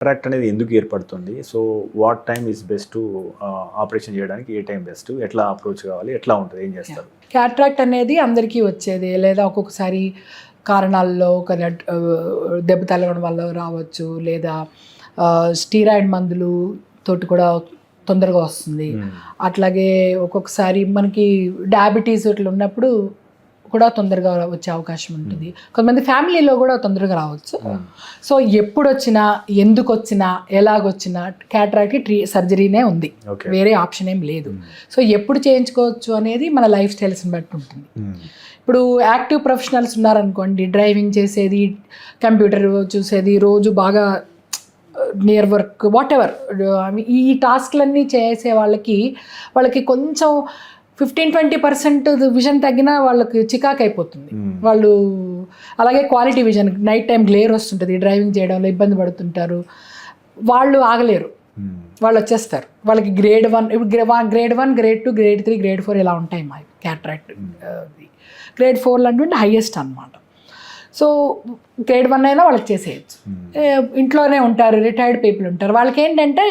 Cataract అనేది ఎందుకు ఏర్పడుతుంది? So what time is best operation చేయడానికి? ఏ టైం బెస్ట్? ఎట్లా అప్రోచ్ కావాలి? ఎట్లా ఉంటుంది? ఏం చేస్తారు? క్యాట్రాక్ట్ అనేది అందరికీ వచ్చేది, లేదా ఒక్కొక్కసారి కారణాల్లో ఒక దెబ్బ తగలడం వల్ల రావచ్చు, లేదా స్టీరాయిడ్ మందులు తోటి కూడా తొందరగా వస్తుంది. అట్లాగే ఒక్కొక్కసారి మనకి డయాబెటీస్ ఇట్లా ఉన్నప్పుడు కూడా తొందరగా వచ్చే అవకాశం ఉంటుంది. కొంతమంది ఫ్యామిలీలో కూడా తొందరగా రావచ్చు. సో ఎప్పుడు వచ్చినా, ఎందుకు వచ్చినా, ఎలాగొచ్చినా క్యాట్రాక్ట్కి సర్జరీనే ఉంది, వేరే ఆప్షన్ ఏం లేదు. సో ఎప్పుడు చేయించుకోవచ్చు అనేది మన లైఫ్ స్టైల్స్ని బట్టి ఉంటుంది. ఇప్పుడు యాక్టివ్ ప్రొఫెషనల్స్ ఉన్నారనుకోండి, డ్రైవింగ్ చేసేది, కంప్యూటర్ చూసేది, రోజు బాగా నియర్ వర్క్ వాట్ ఎవర్ ఈ టాస్క్లన్నీ చేసే వాళ్ళకి కొంచెం 15-20% విజన్ తగ్గినా వాళ్ళకి చికాకు అయిపోతుంది. వాళ్ళు అలాగే quality vision, night time glare వస్తుంటుంది, డ్రైవింగ్ చేయడంలో ఇబ్బంది పడుతుంటారు, వాళ్ళు ఆగలేరు, వాళ్ళు వచ్చేస్తారు. వాళ్ళకి grade 1, grade 1, grade 2, grade 3, grade 4 ఇలా ఉంటాయి మా క్యాట్రాక్ట్. గ్రేడ్ 4 అంటే హైయెస్ట్ అనమాట. సో గ్రేడ్ 1 అయినా వాళ్ళకి చేసేయచ్చు. ఇంట్లోనే ఉంటారు, రిటైర్డ్ పీపుల్ ఉంటారు, వాళ్ళకి ఏంటంటే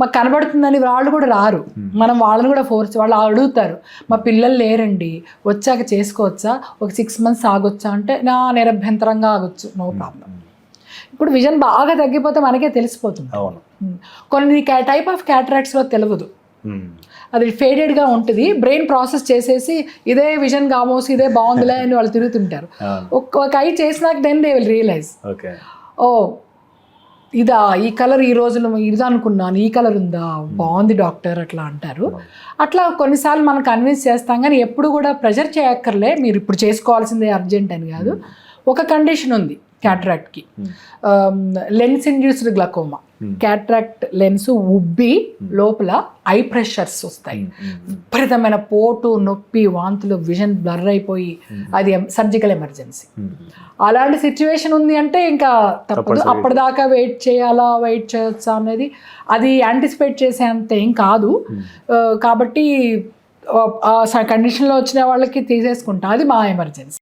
మాకు కనబడుతుందని వాళ్ళు కూడా రారు. మనం వాళ్ళని కూడా వాళ్ళు అడుగుతారు, మా పిల్లలు లేరండి, వచ్చాక చేసుకోవచ్చా, ఒక 6 months ఆగొచ్చా అంటే నా నిరభ్యంతరంగా ఆగొచ్చు, నో ప్రాబ్లం. ఇప్పుడు విజన్ బాగా తగ్గిపోతే మనకే తెలిసిపోతుంది. కొన్ని టైప్ ఆఫ్ క్యాట్రాక్ట్స్లో తెలియదు, అది ఫేడెడ్గా ఉంటుంది. బ్రెయిన్ ప్రాసెస్ చేసేసి ఇదే విజన్ కామోసి ఇదే బాగుందిలే అని వాళ్ళు తిరుగుతుంటారు. ఒక ఐ చేసినాక దెన్ దే విల్ రియలైజ్, ఓ ఇదా, ఈ కలర్ ఈ రోజున ఇది అనుకున్నాను, ఈ కలర్ ఉందా, బాగుంది డాక్టర్ అట్లా అంటారు. అట్లా కొన్నిసార్లు మనం కన్విన్స్ చేస్తాం, కానీ ఎప్పుడు కూడా ప్రెజర్ చేయక్కర్లే, మీరు ఇప్పుడు చేసుకోవాల్సిందే అర్జెంట్ అని కాదు. ఒక కండిషన్ ఉంది క్యాట్రాక్ట్కి, lens induced glaucoma. Cataract lens ఉబ్బి లోపల ఐ ప్రెషర్స్ వస్తాయి, విపరీతమైన పోటు, నొప్పి, వాంతులు, విజన్ బ్లర్ అయిపోయి అది సర్జికల్ ఎమర్జెన్సీ. అలాంటి సిచ్యువేషన్ ఉంది అంటే ఇంకా తప్పదు. అప్పటిదాకా వెయిట్ చేయొచ్చా అనేది అది యాంటిసిపేట్ చేసేంత ఏం కాదు. కాబట్టి ఆ కండిషన్లో వచ్చిన వాళ్ళకి తీసేసుకుంటా, అది మా ఎమర్జెన్సీ.